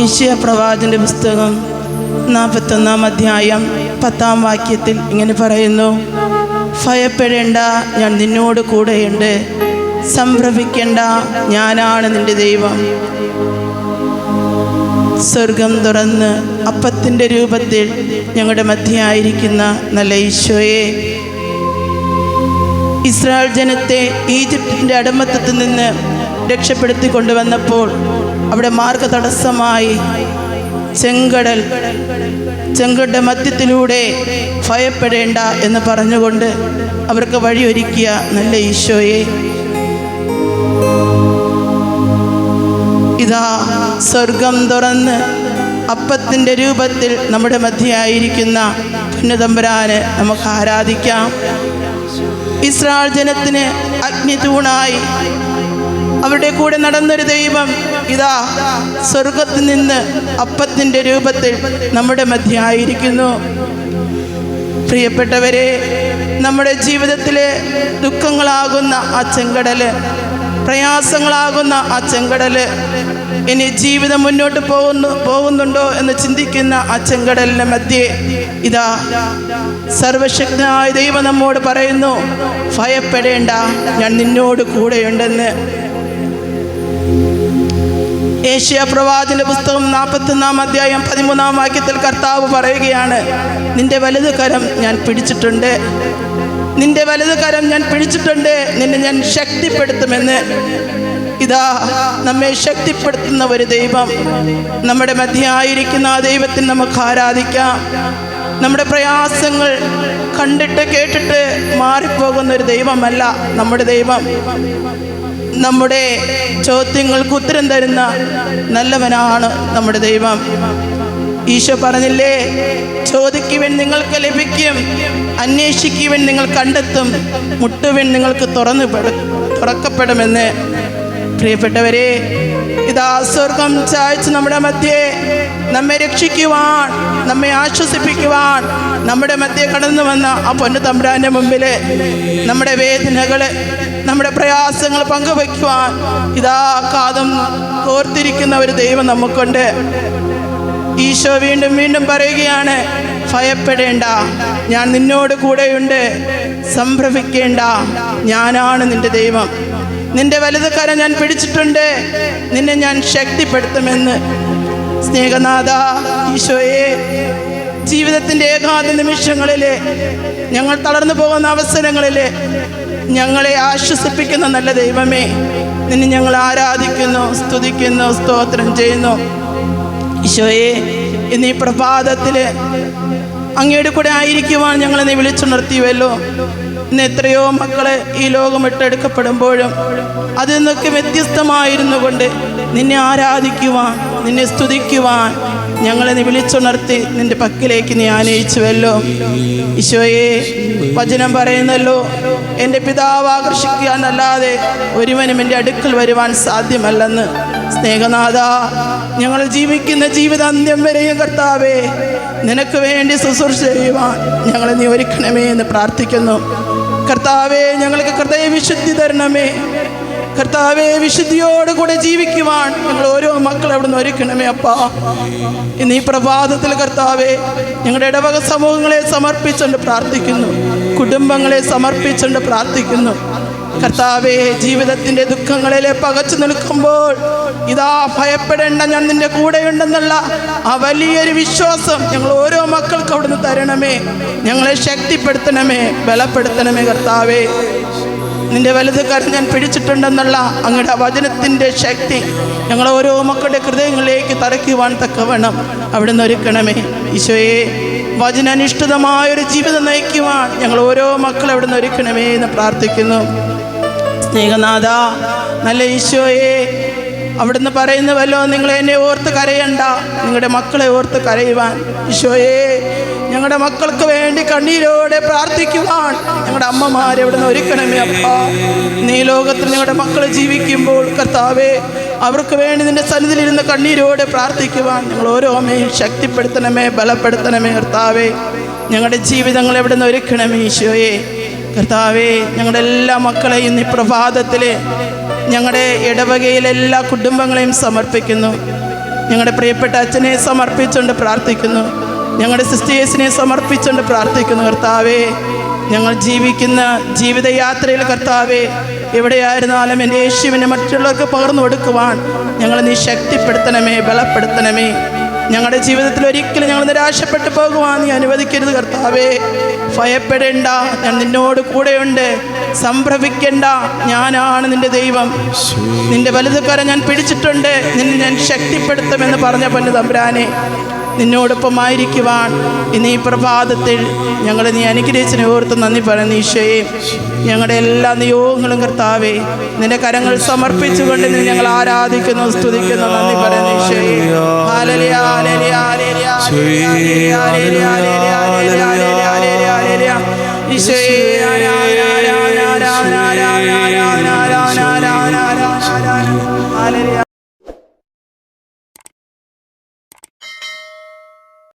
യെശയ്യാ പ്രവാചകന്റെ പുസ്തകം 41-ാം അധ്യായം 10-ാം വാക്യത്തിൽ ഇങ്ങനെ പറയുന്നു, ഭയപ്പെടേണ്ട, ഞാൻ നിന്നോട് കൂടെയുണ്ട്. സംഭ്രമിക്കേണ്ട, ഞാനാണ് നിന്റെ ദൈവം. സ്വർഗം തുറന്ന് അപ്പത്തിൻ്റെ രൂപത്തിൽ ഞങ്ങളുടെ മധ്യയായിരിക്കുന്ന നല്ല ഈശോയെ, ഇസ്രായേൽ ജനത്തെ ഈജിപ്തിൻ്റെ അടിമത്തത്തിൽ നിന്ന് രക്ഷപ്പെടുത്തി കൊണ്ടുവന്നപ്പോൾ അവിടെ മാർഗതടസ്സമായി ചെങ്കടലിൻ്റെ മധ്യത്തിലൂടെ ഭയപ്പെടേണ്ട എന്ന് പറഞ്ഞുകൊണ്ട് അവർക്ക് വഴിയൊരുക്കിയ നല്ല ഈശോയെ, ഇതാ സ്വർഗം തുറന്ന് അപ്പത്തിൻ്റെ രൂപത്തിൽ നമ്മുടെ മധ്യയായിരിക്കുന്ന പുണ്യതമ്പുരാനെ നമുക്ക് ആരാധിക്കാം. ഇസ്രായേൽ ജനത്തിന് അഗ്നി തൂണായി അവരുടെ കൂടെ നടന്നൊരു ദൈവം ഇതാ സ്വർഗത്തിൽ നിന്ന് അപ്പത്തിൻ്റെ രൂപത്തിൽ നമ്മുടെ മധ്യയായിരിക്കുന്നു. പ്രിയപ്പെട്ടവരെ, നമ്മുടെ ജീവിതത്തിലെ ദുഃഖങ്ങളാകുന്ന ആ ചെങ്കടല്, പ്രയാസങ്ങളാകുന്ന ആ ചെങ്കടല്, ഇനി ജീവിതം മുന്നോട്ട് പോകുന്നുണ്ടോ എന്ന് ചിന്തിക്കുന്ന ആ ചെങ്കടലിൻ്റെ മധ്യേ ഇതാ സർവശക്തനായ ദൈവം നമ്മോട് പറയുന്നു, ഭയപ്പെടേണ്ട, ഞാൻ നിന്നോട് കൂടെയുണ്ടെന്ന്. യെശയ്യാ പ്രവാചകന്റെ പുസ്തകം 41-ാം അധ്യായം 13-ാം വാക്യത്തിൽ കർത്താവ് പറയുകയാണ്, നിന്റെ വലത് കരം ഞാൻ പിടിച്ചിട്ടുണ്ട്, നിന്റെ വലത് കരം ഞാൻ പിടിച്ചിട്ടുണ്ട്, നിന്നെ ഞാൻ ശക്തിപ്പെടുത്തുമെന്ന്. ഇതാ നമ്മെ ശക്തിപ്പെടുത്തുന്ന ഒരു ദൈവം നമ്മുടെ മധ്യയായിരിക്കുന്ന ആ ദൈവത്തിന് നമുക്ക് ആരാധിക്കാം. നമ്മുടെ പ്രയാസങ്ങൾ കണ്ടിട്ട് കേട്ടിട്ട് മാറിപ്പോകുന്ന ഒരു ദൈവമല്ല നമ്മുടെ ദൈവം. നമ്മുടെ ചോദ്യങ്ങൾക്ക് ഉത്തരം തരുന്ന നല്ലവനാണ് നമ്മുടെ ദൈവം. ഈശോ പറഞ്ഞില്ലേ, ചോദിക്കുവൻ നിങ്ങൾക്ക് ലഭിക്കും, അന്വേഷിക്കുവൻ നിങ്ങൾ കണ്ടെത്തും, മുട്ടുവൻ നിങ്ങൾക്ക് തുറക്കപ്പെടുമെന്ന്. പ്രിയപ്പെട്ടവരെ, ഇതാ സ്വർഗം ചായച്ച് നമ്മുടെ മധ്യേ നമ്മെ രക്ഷിക്കുവാൻ, നമ്മെ ആശ്വസിപ്പിക്കുവാൻ നമ്മുടെ മധ്യേ കടന്നു വന്ന ആ പൊന്നു തമ്പുരാന്റെ മുമ്പിൽ നമ്മുടെ വേദനകള്, നമ്മുടെ പ്രയാസങ്ങൾ പങ്കുവയ്ക്കുവാൻ ഇതാ കാതും കോർത്തിരിക്കുന്ന ഒരു ദൈവം നമുക്കുണ്ട്. ഈശോ വീണ്ടും വീണ്ടും പറയുകയാണ്, ഭയപ്പെടേണ്ട, ഞാൻ നിന്നോട് കൂടെയുണ്ട്. സംഭ്രമിക്കേണ്ട, ഞാനാണ് നിന്റെ ദൈവം. നിന്റെ വലത് കരം ഞാൻ പിടിച്ചിട്ടുണ്ട്, നിന്നെ ഞാൻ ശക്തിപ്പെടുത്തുമെന്ന്. സ്നേഹനാഥ ഈശോയെ, ജീവിതത്തിൻ്റെ ഏകാന്ത നിമിഷങ്ങളിലെ, ഞങ്ങൾ തളർന്നു പോകുന്ന അവസരങ്ങളിലെ ഞങ്ങളെ ആശ്വസിപ്പിക്കുന്ന നല്ല ദൈവമേ, നിന്നെ ഞങ്ങൾ ആരാധിക്കുന്നു, സ്തുതിക്കുന്നു, സ്തോത്രം ചെയ്യുന്നു. ഈശോയെ, ഇന്ന് ഈ പ്രഭാതത്തിൽ അങ്ങയുടെ കൂടെ ആയിരിക്കുവാൻ ഞങ്ങളെ നീ വിളിച്ചുണർത്തിയുവല്ലോ. ഇന്ന് എത്രയോ മക്കളെ ഈ ലോകം വിട്ടെടുക്കപ്പെടുമ്പോഴും അതിൽ നിന്നൊക്കെ വ്യത്യസ്തമായിരുന്നു കൊണ്ട് നിന്നെ ആരാധിക്കുവാൻ, നിന്നെ സ്തുതിക്കുവാൻ ഞങ്ങളെ നീ വിളിച്ചുണർത്തി നിന്റെ പക്കലേക്ക് നീ ആനയിച്ചുവല്ലോ. ഈശോയെ, വചനം പറയുന്നല്ലോ, എൻ്റെ പിതാവ് ആകർഷിക്കാനല്ലാതെ ഒരുവനും എൻ്റെ അടുക്കൽ വരുവാൻ സാധ്യമല്ലെന്ന്. സ്നേഹനാഥ, ഞങ്ങൾ ജീവിക്കുന്ന ജീവിതാന്ത്യം വരെയും കർത്താവേ, നിനക്ക് വേണ്ടി ശുശ്രൂഷ ചെയ്യുവാൻ ഞങ്ങളെ നീ ഒരുക്കണമേ എന്ന് പ്രാർത്ഥിക്കുന്നു. കർത്താവേ, ഞങ്ങൾക്ക് ഹൃദയവിശുദ്ധി തരണമേ. കർത്താവേ, വിശുദ്ധിയോടുകൂടെ ജീവിക്കുവാൻ ഞങ്ങൾ ഓരോ മക്കളെ അവിടെ നിന്ന് ഒരുക്കണമേ അപ്പാ. ഇന്ന് ഈ പ്രഭാതത്തിൽ കർത്താവേ, ഞങ്ങളുടെ ഇടവക സമൂഹങ്ങളെ സമർപ്പിച്ചുകൊണ്ട് പ്രാർത്ഥിക്കുന്നു, കുടുംബങ്ങളെ സമർപ്പിച്ചുകൊണ്ട് പ്രാർത്ഥിക്കുന്നു. കർത്താവേ, ജീവിതത്തിൻ്റെ ദുഃഖങ്ങളിലെ പകച്ചു നിൽക്കുമ്പോൾ ഇതാ ഭയപ്പെടേണ്ട, ഞാൻ നിന്റെ കൂടെയുണ്ടെന്നുള്ള ആ വലിയൊരു വിശ്വാസം ഞങ്ങൾ ഓരോ മക്കൾക്ക് അവിടുന്ന് തരണമേ. ഞങ്ങളെ ശക്തിപ്പെടുത്തണമേ, ബലപ്പെടുത്തണമേ. കർത്താവേ, നിന്റെ വലത് കരം ഞാൻ പിടിച്ചിട്ടുണ്ടെന്നുള്ള അങ്ങയുടെ വചനത്തിൻ്റെ ശക്തി ഞങ്ങൾ ഓരോ മക്കളുടെ ഹൃദയങ്ങളിലേക്ക് തറയ്ക്കുവാൻ തക്കവണ്ണം അവിടുന്ന് ഒരുക്കണമേ. ഈശോയെ, വചനാനുഷ്ഠിതമായൊരു ജീവിതം നയിക്കുവാൻ ഞങ്ങൾ ഓരോ മക്കളെ അവിടുന്ന് ഒരുക്കണമേ എന്ന് പ്രാർത്ഥിക്കുന്നു. സ്നേഹനാഥ, നല്ല ഈശോയെ, അവിടുന്ന് പറയുന്നുവല്ലോ, നിങ്ങൾ എന്നെ ഓർത്ത് കരയണ്ട, നിങ്ങളുടെ മക്കളെ ഓർത്ത് കരയുവാൻ. ഈശോയെ, ഞങ്ങളുടെ മക്കൾക്ക് വേണ്ടി കണ്ണീരോടെ പ്രാർത്ഥിക്കുവാൻ ഞങ്ങളുടെ അമ്മമാരെ അവിടുന്ന് ഒരുക്കണമേ അപ്പാ. നീ ലോകത്തിൽ ഞങ്ങളുടെ മക്കൾ ജീവിക്കുമ്പോൾ കർത്താവേ, അവർക്ക് വേണ്ടി നിന്റെ സന്നിധിയിലിരുന്ന് കണ്ണീരോടെ പ്രാർത്ഥിക്കുവാൻ ഞങ്ങൾ ഓരോ അമ്മയും ശക്തിപ്പെടുത്തണമേ, ബലപ്പെടുത്തണമേ. കർത്താവേ, ഞങ്ങളുടെ ജീവിതങ്ങൾ എവിടുന്ന് ഒരുക്കണമേ. ഈശോയെ, കർത്താവേ, ഞങ്ങളുടെ എല്ലാ മക്കളെയും ഈ പ്രഭാതത്തിൽ ഞങ്ങളുടെ ഇടവകയിലെ എല്ലാ കുടുംബങ്ങളെയും സമർപ്പിക്കുന്നു. ഞങ്ങളുടെ പ്രിയപ്പെട്ട അച്ഛനെ സമർപ്പിച്ചുകൊണ്ട് പ്രാർത്ഥിക്കുന്നു. ഞങ്ങളുടെ സിസ്റ്റേഴ്സിനെ സമർപ്പിച്ചുകൊണ്ട് പ്രാർത്ഥിക്കുന്നു. കർത്താവേ, ഞങ്ങൾ ജീവിക്കുന്ന ജീവിതയാത്രയിൽ കർത്താവേ, എവിടെയായിരുന്നാലും എൻ്റെ യേശുവിനെ മറ്റുള്ളവർക്ക് പകർന്നു കൊടുക്കുവാൻ ഞങ്ങൾ നീ ശക്തിപ്പെടുത്തണമേ, ബലപ്പെടുത്തണമേ. ഞങ്ങളുടെ ജീവിതത്തിൽ ഒരിക്കലും ഞങ്ങൾ നിരാശപ്പെട്ടു പോകുവാൻ നീ അനുവദിക്കരുത് കർത്താവേ. ഭയപ്പെടേണ്ട, ഞാൻ നിന്നോട് കൂടെയുണ്ട്. സംഭ്രമിക്കേണ്ട, ഞാനാണ് നിന്റെ ദൈവം. നിന്റെ വലതുകരം ഞാൻ പിടിച്ചിട്ടുണ്ട്, നിന്നെ ഞാൻ ശക്തിപ്പെടുത്തുമെന്ന് പറഞ്ഞ പൊന്നു തമ്പുരാനെ, നിന്നോടൊപ്പമായിരിക്കുവാൻ ഇന്ന് ഈ പ്രഭാതത്തിൽ ഞങ്ങളെ നീ അനുഗ്രഹിച്ചതിനെ ഓർത്ത് നന്ദി പറയുന്നു ഈശോയെ. ഞങ്ങളുടെ എല്ലാ നിയോഗങ്ങളും കർത്താവേ നിന്റെ കരങ്ങൾ സമർപ്പിച്ചുകൊണ്ട് നീ ഞങ്ങൾ ആരാധിക്കുന്നു, സ്തുതിക്കുന്നു, നന്ദി പറയുന്നു ഈശോയെ. Hallelujah, hallelujah, hallelujah, hallelujah, hallelujah, hallelujah, hallelujah, hallelujah, hallelujah. ഈശോയെ